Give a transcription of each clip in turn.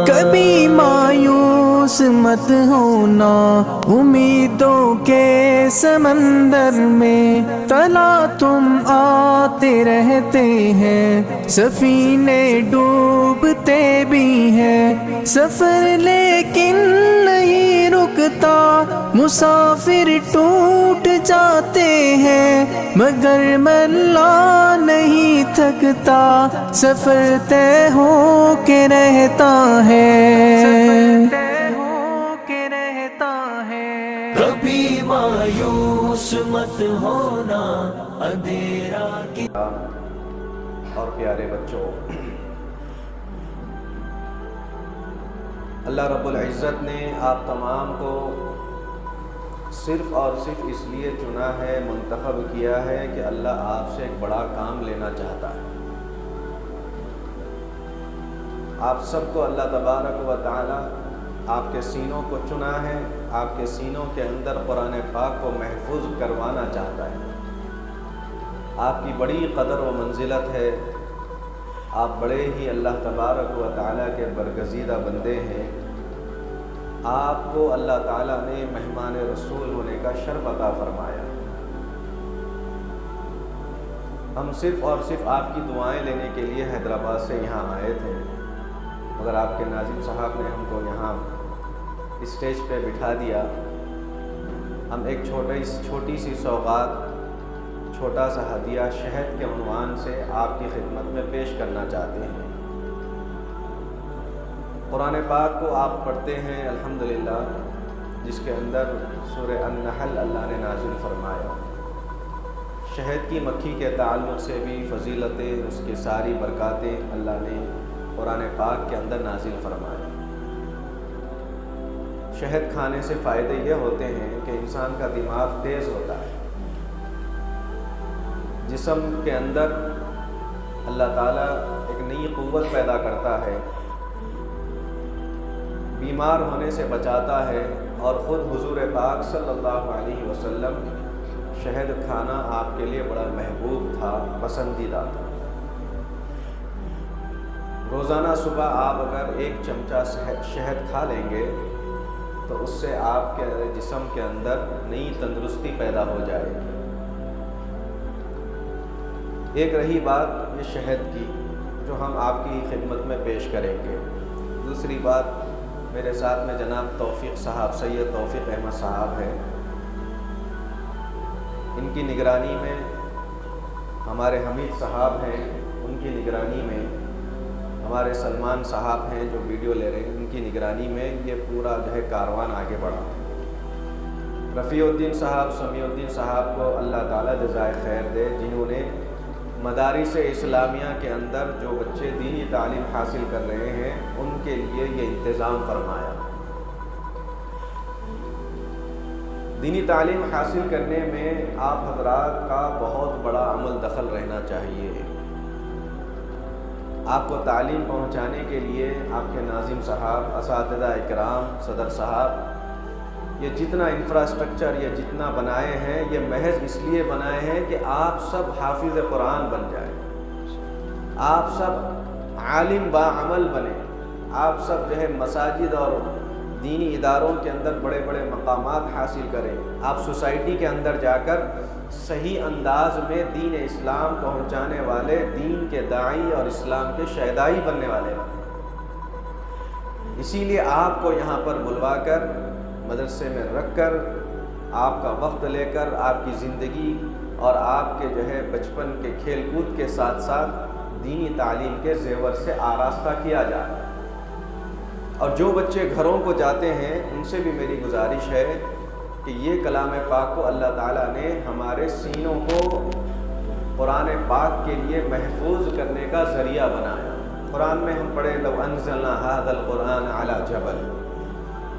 کبھی مایوس مت ہونا امیدوں کے سمندر میں، تلا تم آتے رہتے ہیں، سفینے ڈوبتے بھی ہیں، سفر لیکن نہیں رکتا، مسافر ٹوٹ جاتے ہیں، مگر ملا نہیں تھکتا، سفر طے ہو کے رہتا ہے، کبھی مایوس مت ہونا اندھیرا کی۔ اور پیارے بچوں، اللہ رب العزت نے آپ تمام کو صرف اور صرف اس لیے چنا ہے، منتخب کیا ہے کہ اللہ آپ سے ایک بڑا کام لینا چاہتا ہے۔ آپ سب کو اللہ تبارک و تعالی آپ کے سینوں کو چنا ہے، آپ کے سینوں کے اندر قرآن پاک کو محفوظ کروانا چاہتا ہے۔ آپ کی بڑی قدر و منزلت ہے، آپ بڑے ہی اللہ تبارک و تعالی کے برگزیدہ بندے ہیں۔ آپ کو اللہ تعالیٰ نے مہمان رسول ہونے کا شرف عطا فرمایا۔ ہم صرف اور صرف آپ کی دعائیں لینے کے لیے حیدرآباد سے یہاں آئے تھے، مگر آپ کے ناظم صاحب نے ہم کو یہاں اسٹیج پہ بٹھا دیا۔ ہم ایک چھوٹی سی سوغات، چھوٹا سا ہدیہ شہد کے عنوان سے آپ کی خدمت میں پیش کرنا چاہتے ہیں۔ قرآن پاک کو آپ پڑھتے ہیں الحمدللہ، جس کے اندر سورہ النحل اللہ نے نازل فرمایا۔ شہد کی مکھی کے تعلق سے بھی فضیلتیں، اس کی ساری برکاتیں اللہ نے قرآن پاک کے اندر نازل فرمایا۔ شہد کھانے سے فائدے یہ ہوتے ہیں کہ انسان کا دماغ تیز ہوتا ہے، جسم کے اندر اللہ تعالیٰ ایک نئی قوت پیدا کرتا ہے، بیمار ہونے سے بچاتا ہے، اور خود حضور پاک صلی اللہ علیہ وسلم شہد کھانا آپ کے لیے بڑا محبوب تھا، پسندیدہ تھا۔ روزانہ صبح آپ اگر ایک چمچہ شہد کھا لیں گے تو اس سے آپ کے جسم کے اندر نئی تندرستی پیدا ہو جائے گی۔ ایک رہی بات یہ شہد کی جو ہم آپ کی خدمت میں پیش کریں گے۔ دوسری بات، میرے ساتھ میں جناب توفیق صاحب، سید توفیق احمد صاحب ہیں، ان کی نگرانی میں ہمارے حمید صاحب ہیں، ان کی نگرانی میں ہمارے سلمان صاحب ہیں جو ویڈیو لے رہے ہیں، ان کی نگرانی میں یہ پورا جو ہے کاروان آگے بڑھا۔ رفیع الدین صاحب، سمیع الدین صاحب کو اللہ تعالیٰ جزائے خیر دے، جنہوں نے مدارس اسلامیہ کے اندر جو بچے دینی تعلیم حاصل کر رہے ہیں ان کے لیے یہ انتظام فرمایا۔ دینی تعلیم حاصل کرنے میں آپ حضرات کا بہت بڑا عمل دخل رہنا چاہیے۔ آپ کو تعلیم پہنچانے کے لیے آپ کے ناظم صاحب، اساتذہ اکرام، صدر صاحب، یہ جتنا انفراسٹرکچر، یہ جتنا بنائے ہیں، یہ محض اس لیے بنائے ہیں کہ آپ سب حافظ قرآن بن جائیں، آپ سب عالم با عمل بنیں، آپ سب جو ہے مساجد اور دینی اداروں کے اندر بڑے بڑے مقامات حاصل کریں، آپ سوسائٹی کے اندر جا کر صحیح انداز میں دین اسلام پہنچانے والے، دین کے داعی اور اسلام کے شہدائی بننے والے بنیں۔ اسی لیے آپ کو یہاں پر بلوا کر، مدرسے میں رکھ کر، آپ کا وقت لے کر، آپ کی زندگی اور آپ کے جو ہے بچپن کے کھیل کود کے ساتھ ساتھ دینی تعلیم کے زیور سے آراستہ کیا جا رہا ہے۔ اور جو بچے گھروں کو جاتے ہیں ان سے بھی میری گزارش ہے کہ یہ کلام پاک کو اللہ تعالیٰ نے ہمارے سینوں کو قرآن پاک کے لیے محفوظ کرنے کا ذریعہ بنایا۔ قرآن میں ہم پڑھے لو انزلنا ھذا القرآن علی جبل،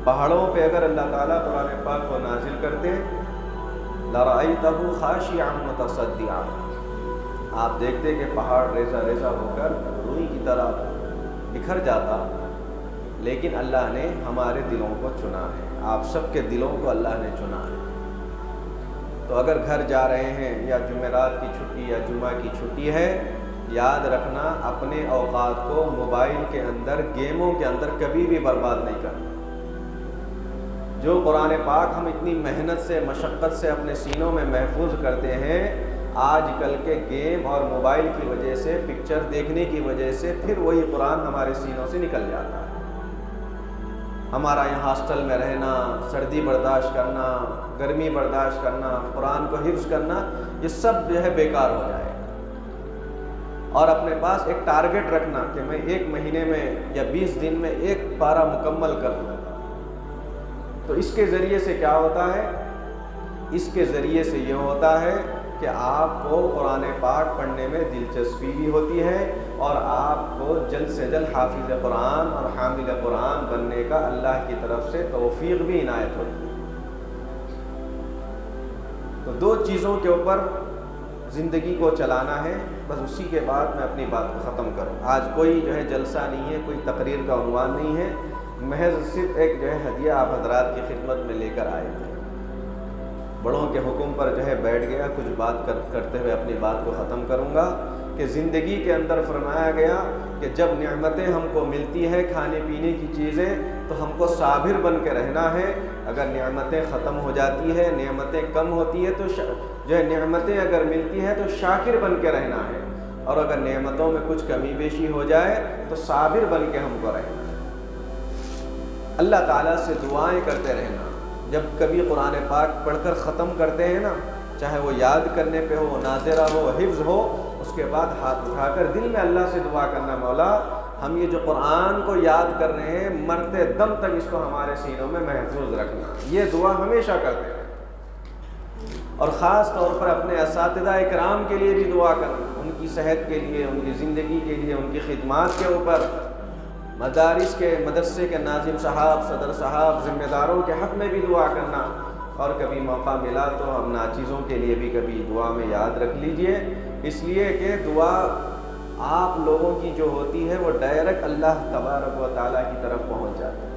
پہاڑوں پہ اگر اللہ تعالیٰ قرآن پاک کو نازل کرتے لرأیتہ خاشعا متصدعا، آپ دیکھتے کہ پہاڑ ریزہ ریزہ ہو کر روئی کی طرح بکھر جاتا، لیکن اللہ نے ہمارے دلوں کو چنا ہے، آپ سب کے دلوں کو اللہ نے چنا ہے۔ تو اگر گھر جا رہے ہیں یا جمعرات کی چھٹی یا جمعہ کی چھٹی ہے، یاد رکھنا اپنے اوقات کو موبائل کے اندر، گیموں کے اندر کبھی بھی برباد نہیں کرنا۔ جو قرآن پاک ہم اتنی محنت سے، مشقت سے اپنے سینوں میں محفوظ کرتے ہیں، آج کل کے گیم اور موبائل کی وجہ سے، پکچر دیکھنے کی وجہ سے پھر وہی قرآن ہمارے سینوں سے نکل جاتا ہے۔ ہمارا یہاں ہاسٹل میں رہنا، سردی برداشت کرنا، گرمی برداشت کرنا، قرآن کو حفظ کرنا، یہ سب جو ہے بیکار ہو جائے۔ اور اپنے پاس ایک ٹارگٹ رکھنا کہ میں 1 مہینے میں یا 20 دن میں 1 پارہ مکمل کر لوں۔ تو اس کے ذریعے سے کیا ہوتا ہے؟ اس کے ذریعے سے یہ ہوتا ہے کہ آپ کو قرآن پاک پڑھنے میں دلچسپی بھی ہوتی ہے اور آپ کو جلد سے جلد حافظ قرآن اور حامل قرآن بننے کا اللہ کی طرف سے توفیق بھی عنایت ہوتی ہے۔ تو 2 چیزوں کے اوپر زندگی کو چلانا ہے، بس اسی کے بعد میں اپنی بات کو ختم کروں۔ آج کوئی جو ہے جلسہ نہیں ہے، کوئی تقریر کا عنوان نہیں ہے، محض صرف ایک جو ہے ہدیہ آپ حضرات کی خدمت میں لے کر آئے تھے۔ بڑوں کے حکم پر جو ہے بیٹھ گیا، کچھ بات کرتے ہوئے اپنی بات کو ختم کروں گا کہ زندگی کے اندر فرمایا گیا کہ جب نعمتیں ہم کو ملتی ہے، کھانے پینے کی چیزیں، تو ہم کو صابر بن کے رہنا ہے۔ اگر نعمتیں ختم ہو جاتی ہے، نعمتیں کم ہوتی ہے، تو جو ہے نعمتیں اگر ملتی ہے تو شاکر بن کے رہنا ہے، اور اگر نعمتوں میں کچھ کمی بیشی ہو جائے تو صابر بن کے ہم کو رہنا ہے۔ اللہ تعالیٰ سے دعائیں کرتے رہنا۔ جب کبھی قرآن پاک پڑھ کر ختم کرتے ہیں نا، چاہے وہ یاد کرنے پہ ہو، ناظرہ ہو، حفظ ہو، اس کے بعد ہاتھ اٹھا کر دل میں اللہ سے دعا کرنا، مولا ہم یہ جو قرآن کو یاد کر رہے ہیں، مرتے دم تک اس کو ہمارے سینوں میں محفوظ رکھنا۔ یہ دعا ہمیشہ کرتے ہیں، اور خاص طور پر اپنے اساتذہ اکرام کے لیے بھی دعا کرنا، ان کی صحت کے لیے، ان کی زندگی کے لیے، ان کی خدمات کے اوپر، مدارس کے، مدرسے کے ناظم صاحب، صدر صاحب، ذمہ داروں کے حق میں بھی دعا کرنا۔ اور کبھی موقع ملا تو ہم ناچیزوں کے لیے بھی کبھی دعا میں یاد رکھ لیجئے، اس لیے کہ دعا آپ لوگوں کی جو ہوتی ہے وہ ڈائریکٹ اللہ تبارک و تعالیٰ کی طرف پہنچ جاتی ہے،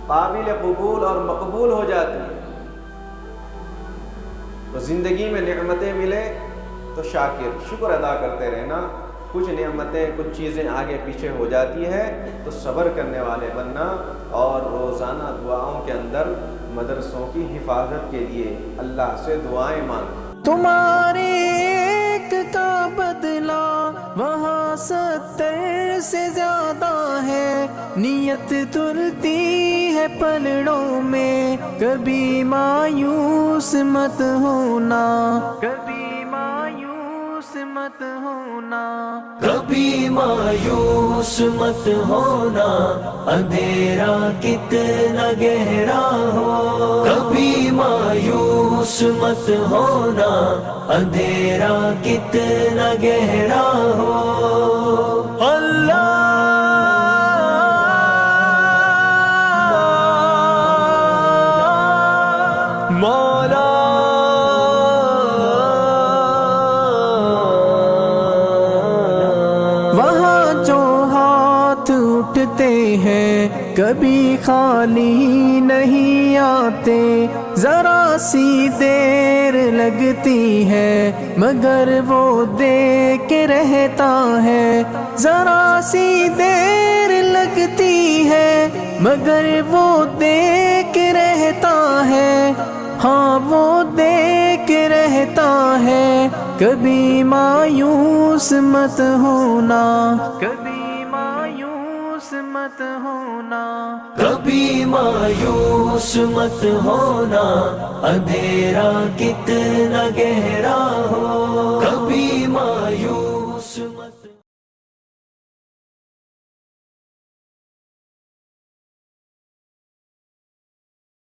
قابل قبول اور مقبول ہو جاتی ہے۔ تو زندگی میں نعمتیں ملے تو شاکر، شکر ادا کرتے رہنا۔ کچھ نعمتیں، کچھ چیزیں آگے پیچھے ہو جاتی ہے تو صبر کرنے والے بننا، اور روزانہ دعاؤں کے اندر مدرسوں کی حفاظت کے لیے اللہ سے دعائیں مانگنا۔ تمہارے ایک کا بدلہ وہاں 70 سے زیادہ ہے، نیت تلتی ہے پلڑوں میں، کبھی مایوس مت ہونا، کبھی مایوس مت ہونا، کبھی مایوس مت ہونا، اندھیرا کتنا گہرا ہو، کبھی مایوس مت ہونا، اندھیرا کتنا گہرا ہو۔ اللہ مولا وہاں جو ہاتھ اٹھتے ہیں کبھی خالی نہیں آتے، ذرا سی دیر لگتی ہے مگر وہ دے کے رہتا ہے، ذرا سی دیر لگتی ہے مگر وہ دے کے رہتا ہے، ہاں وہ دے کے رہتا ہے۔ کبھی مایوس مت ہونا، کبھی مایوس مت ہونا، کبھی مایوس مت ہونا، اندھیرا کتنا گہرا